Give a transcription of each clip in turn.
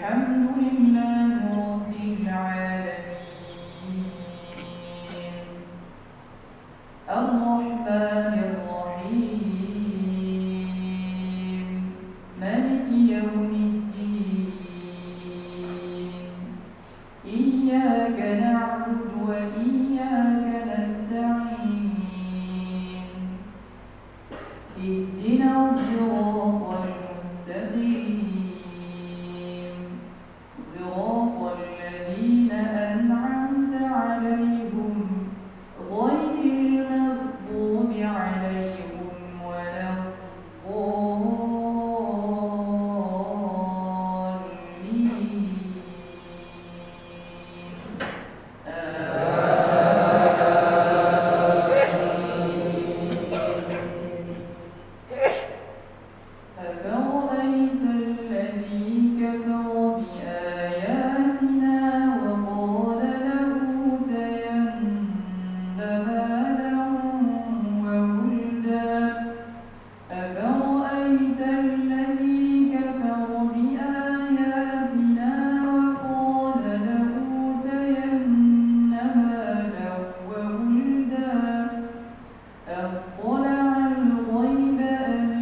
الحمد لله رب العالمين الرحمن الرحيم مالك يوم الدين إياك نعبد وإياك نستعين اهدنا الصراط المستقيم صراط الذين أنعمت عليهم غير المغضوب عليهم ولا الضالين أفرأيت الذي كفر بآياتنا وقال لأوتين مالا وولدا أفرأيت الذي كفر بآياتنا وقال لأوتين مالا وولدا أطلع الغيب أم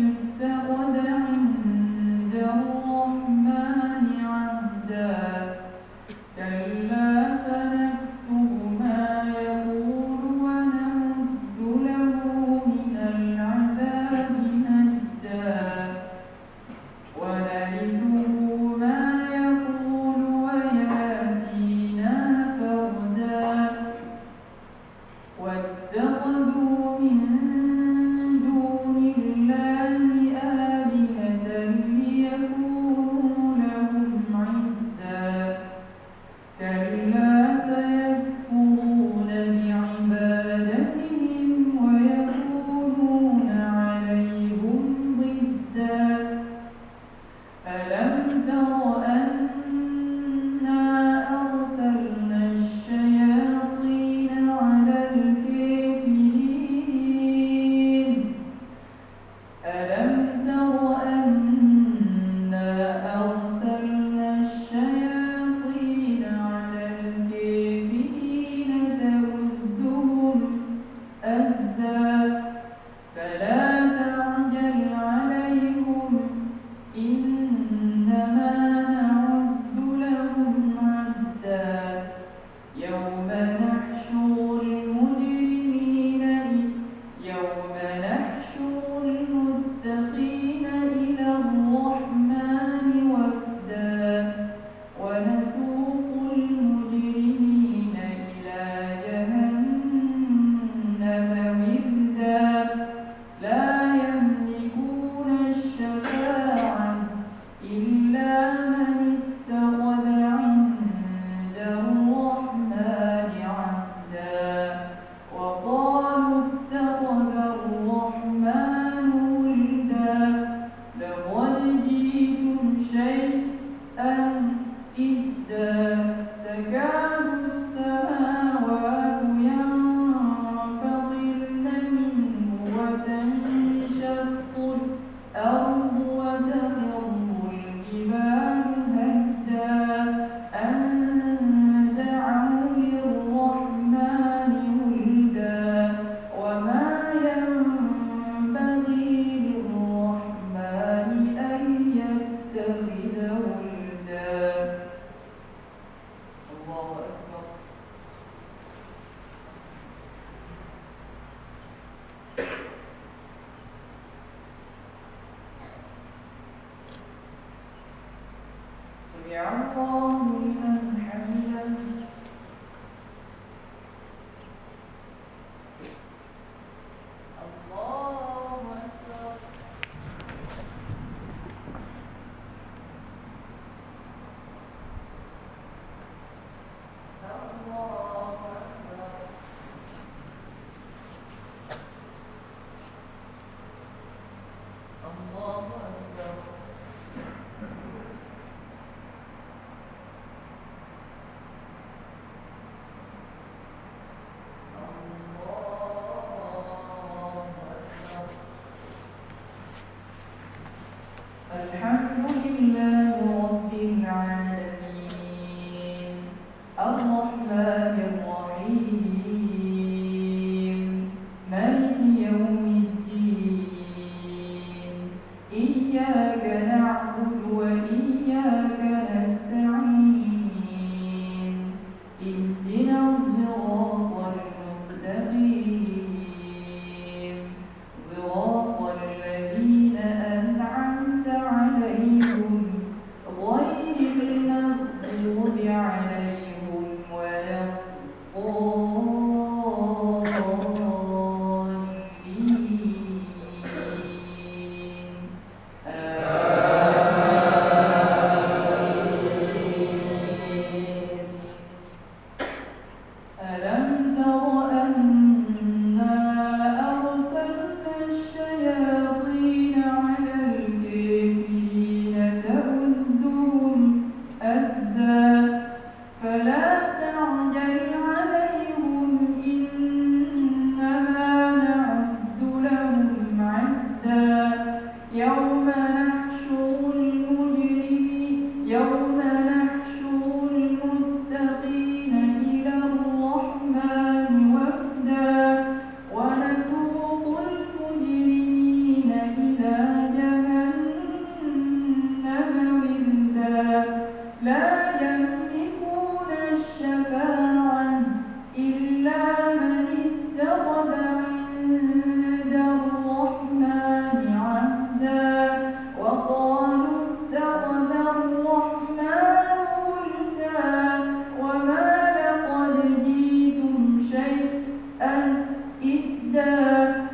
اتخذ عند الرحمن عهدا كلا سنكتب ما يقول ونمد له من العذاب مدا ونرثه ما يقول ويأتينا فردا واتخذوا من دون الله آلهة ليكونوا لهم عزا كلا سيكفرون بعبادتهم ويكونون عليهم ضدا ألم تر أنا أرسلنا الشياطين على الكافرين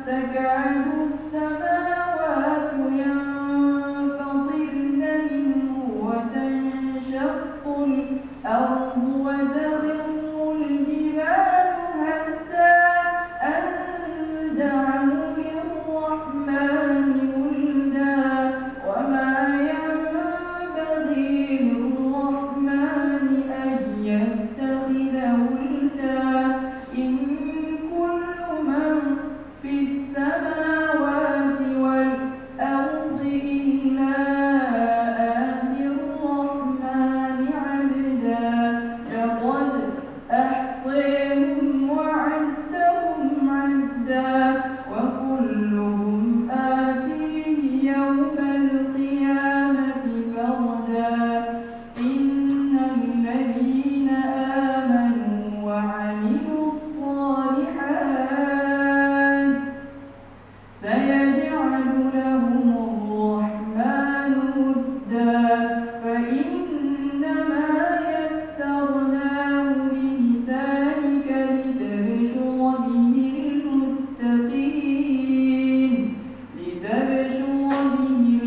تكاد السماوات ينفطرن منه وتنشق الأرض وتخر الجبال هدا أن دعوا للرحمن ولدا وما ينبغي للرحمن أن يتخذ ولدا إن كل من في السماوات والأرض إلا آتي الرحمن عبدا لقد أحصيهم وعدهم عدا وكلهم آتيه يوم القيامة فردا إن الذين آمنوا وعملوا الصالحات سيجعل لهم الرحمن ودا فإنما يسرناه بلسانك لتبشر به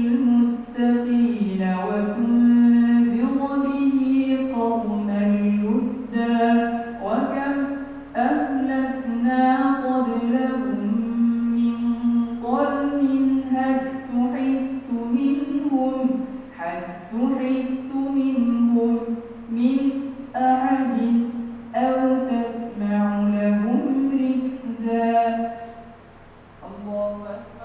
المتقين وتنذر به قوما لدا وكم أهلكنا قبلهم من قرن هل تحس منهم من أحد أو تسمع لهم ركزا الله أكبر.